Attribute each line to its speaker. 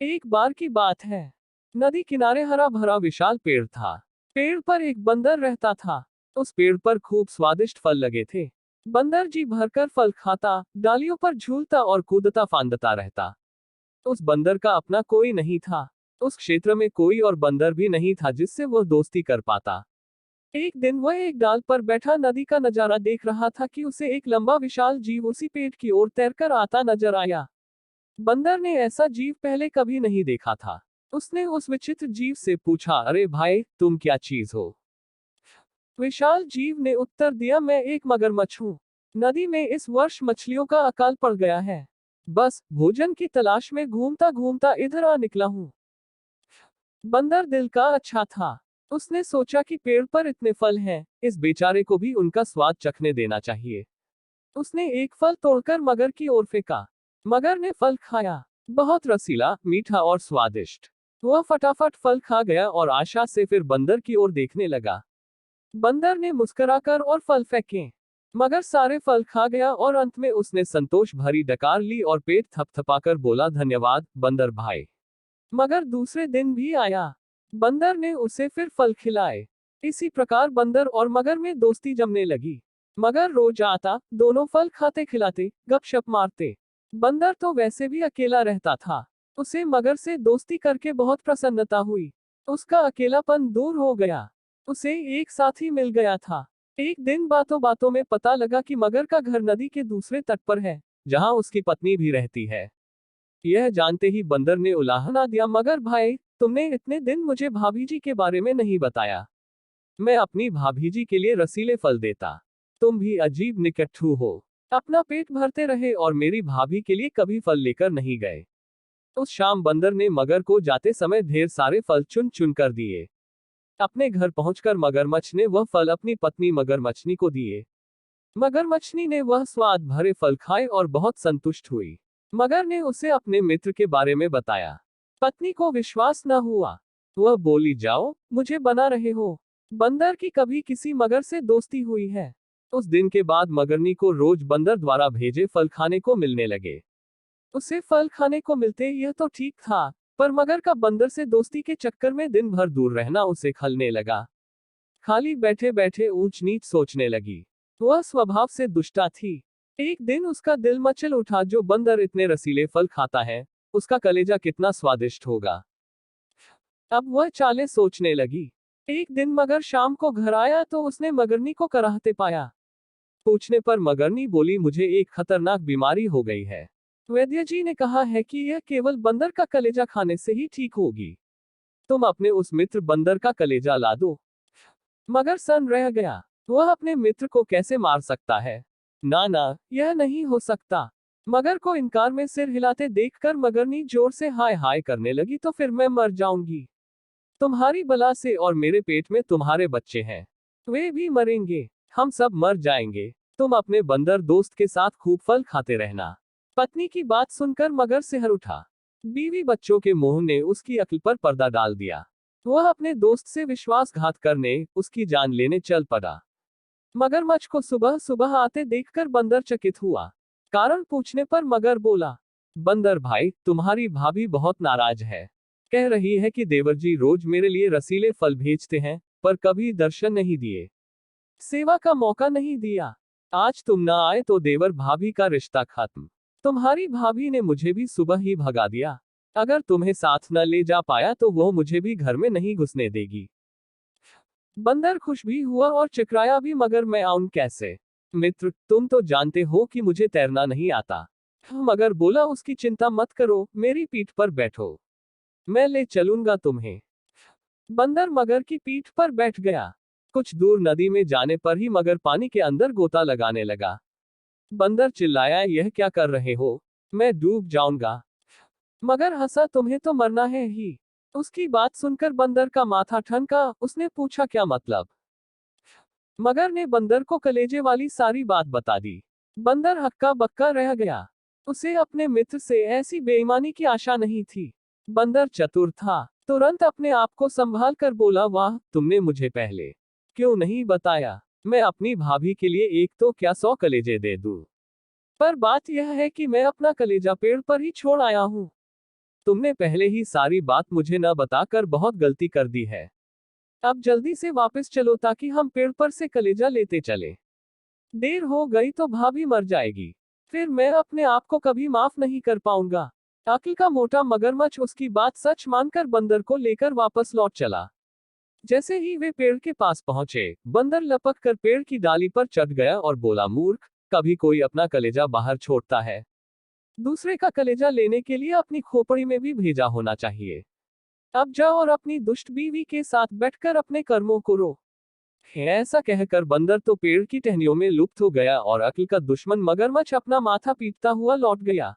Speaker 1: एक बार की बात है। नदी किनारे हरा भरा विशाल पेड़ था। पेड़ पर एक बंदर रहता था। उस पेड़ पर खूब स्वादिष्ट फल लगे थे। बंदर जी भरकर फल खाता, डालियों पर झूलता और कूदता फांदता रहता। उस बंदर का अपना कोई नहीं था। उस क्षेत्र में कोई और बंदर भी नहीं था जिससे वह दोस्ती कर पाता। एक दिन वह एक डाल पर बैठा नदी का नजारा देख रहा था कि उसे एक लंबा विशाल जीव उसी पेड़ की ओर तैरकर आता नजर आया। बंदर ने ऐसा जीव पहले कभी नहीं देखा था। उसने उस विचित्र जीव से पूछा, अरे भाई, तुम क्या चीज हो? विशाल जीव ने उत्तर दिया, मैं एक मगरमच्छ हूँ। नदी में इस वर्ष मछलियों का अकाल पड़ गया है। बस भोजन की तलाश में घूमता घूमता इधर आ निकला हूँ। बंदर दिल का अच्छा था। उसने सोचा कि पेड़ पर इतने फल हैं, इस बेचारे को भी उनका स्वाद चखने देना चाहिए। उसने एक फल तोड़कर मगर की ओर फेंका। मगर ने फल खाया। बहुत रसीला, मीठा और स्वादिष्ट। वह फटाफट फल खा गया और आशा से फिर बंदर की ओर देखने लगा। बंदर ने मुस्कुराकर और फल फेंके। मगर सारे फल खा गया और अंत में उसने संतोष भरी डकार ली और पेट थपथपाकर बोला, धन्यवाद बंदर भाई। मगर दूसरे दिन भी आया। बंदर ने उसे फिर फल खिलाए। इसी प्रकार बंदर और मगर में दोस्ती जमने लगी। मगर रोज आता, दोनों फल खाते खिलाते, गपशप मारते। बंदर तो वैसे भी अकेला रहता था। उसे मगर से दोस्ती करके बहुत प्रसन्नता हुई। उसका अकेलापन दूर हो गया। उसे एक साथी मिल गया था। एक दिन बातों बातों में पता लगा कि मगर का घर नदी के दूसरे तट पर है, जहां उसकी पत्नी भी रहती है। यह जानते ही बंदर ने उलाहना दिया, मगर भाई, तुमने इतने दिन मुझे भाभी जी के बारे में नहीं बताया। मैं अपनी भाभी जी के लिए रसीले फल देता। तुम भी अजीब निकट्ठू हो। अपना पेट भरते रहे और मेरी भाभी के लिए कभी फल लेकर नहीं गए। उस शाम बंदर ने मगर को जाते समय ढेर सारे फल चुन चुन कर दिए। अपने घर पहुंचकर मगरमच्छ ने वह फल अपनी पत्नी मगरमच्छनी को दिए। मगरमच्छनी ने वह स्वाद भरे फल खाए और बहुत संतुष्ट हुई। मगर ने उसे अपने मित्र के बारे में बताया। पत्नी को विश्वास न हुआ। वह बोली, जाओ, मुझे बना रहे हो। बंदर की कभी किसी मगर से दोस्ती हुई है? उस दिन के बाद मगरनी को रोज बंदर द्वारा भेजे फल खाने को मिलने लगे। उसे फल खाने को मिलते यह तो ठीक था, पर मगर का बंदर से दोस्ती के चक्कर में दिन भर दूर रहना उसे खलने लगा। खाली बैठे बैठे ऊंच नीच सोचने लगी। वह स्वभाव से दुष्टा थी। एक दिन उसका दिल मचल उठा, जो बंदर इतने रसीले फल खाता है, उसका कलेजा कितना स्वादिष्ट होगा। अब वह चालें सोचने लगी। एक दिन मगर शाम को घर आया तो उसने मगरनी को कराहते पाया। पूछने पर मगरनी बोली, मुझे एक खतरनाक बीमारी हो गई है। वैद्य जी ने कहा है कि यह केवल बंदर का कलेजा खाने से ही ठीक होगी। तुम अपने उस मित्र बंदर का कलेजा ला दो। मगर सन रह गया। वह अपने मित्र को कैसे मार सकता है? ना ना, यह नहीं हो सकता। मगर को इनकार में सिर हिलाते देखकर मगरनी जोर से हाय हाय करने लगी, तो फिर मैं मर जाऊंगी। तुम्हारी बला से और मेरे पेट में तुम्हारे बच्चे हैं। वे भी मरेंगे। हम सब मर जाएंगे। तुम अपने बंदर दोस्त के साथ खूब फल खाते रहना। पत्नी की बात सुनकर मगर सिहर उठा। बीवी बच्चों के मोह ने उसकी अक्ल पर पर्दा डाल दिया। वह अपने दोस्त से विश्वासघात करने, उसकी जान लेने चल पड़ा। मगरमच्छ को सुबह सुबह आते देखकर बंदर चकित हुआ। कारण पूछने पर मगर बोला, बंदर भाई, तुम्हारी भाभी बहुत नाराज है। कह रही है कि देवर जी रोज मेरे लिए रसीले फल भेजते हैं, पर कभी दर्शन नहीं दिए, सेवा का मौका नहीं दिया। आज तुम ना आए तो देवर भाभी का रिश्ता खत्म। तुम्हारी भाभी ने मुझे भी सुबह ही भगा दिया। अगर तुम्हें साथ न ले जा पाया तो वो मुझे भी घर में नहीं घुसने देगी। बंदर खुश भी हुआ और चिकराया भी, मगर मैं आऊं कैसे? मित्र, तुम तो जानते हो कि मुझे तैरना नहीं आता। मगर बोला, उसकी चिंता मत करो, मेरी पीठ पर बैठो, मैं ले चलूंगा तुम्हें। बंदर मगर की पीठ पर बैठ गया। कुछ दूर नदी में जाने पर ही मगर पानी के अंदर गोता लगाने लगा। बंदर चिल्लाया, यह क्या कर रहे हो? मैं डूब जाऊंगा। मगर हंसा, तुम्हें तो मरना है ही। उसकी बात सुनकर बंदर का माथा ठनका। उसने पूछा, क्या मतलब? मगर ने बंदर को कलेजे वाली सारी बात बता दी। बंदर हक्का बक्का रह गया। उसे अपने मित्र से ऐसी बेईमानी की आशा नहीं थी। बंदर चतुर था। तुरंत अपने आप को संभाल कर बोला, वाह, तुमने मुझे पहले क्यों नहीं बताया? मैं अपनी भाभी के लिए एक तो क्या 100 कलेजे दे दूं। पर बात यह है कि मैं अपना कलेजा पेड़ पर ही छोड़ आया हूं। तुमने पहले ही सारी बात मुझे न बताकर बहुत गलती कर दी है। अब जल्दी से वापस चलो ताकि हम पेड़ पर से कलेजा लेते चले। देर हो गई तो भाभी मर जाएगी, फिर मैं अपने आप को कभी माफ नहीं कर पाऊंगा। अक्ल का मोटा मगरमच्छ उसकी बात सच मानकर बंदर को लेकर वापस लौट चला। जैसे ही वे पेड़ के पास पहुंचे, बंदर लपक कर पेड़ की डाली पर चढ़ गया और बोला, मूर्ख, कभी कोई अपना कलेजा बाहर छोड़ता है? दूसरे का कलेजा लेने के लिए अपनी खोपड़ी में भी भेजा होना चाहिए। अब जाओ और अपनी दुष्ट बीवी के साथ बैठकर अपने कर्मों को रो। ऐसा कहकर बंदर तो पेड़ की टहनियों में लुप्त हो गया और अक्ल का दुश्मन मगरमच्छ अपना माथा पीटता हुआ लौट गया।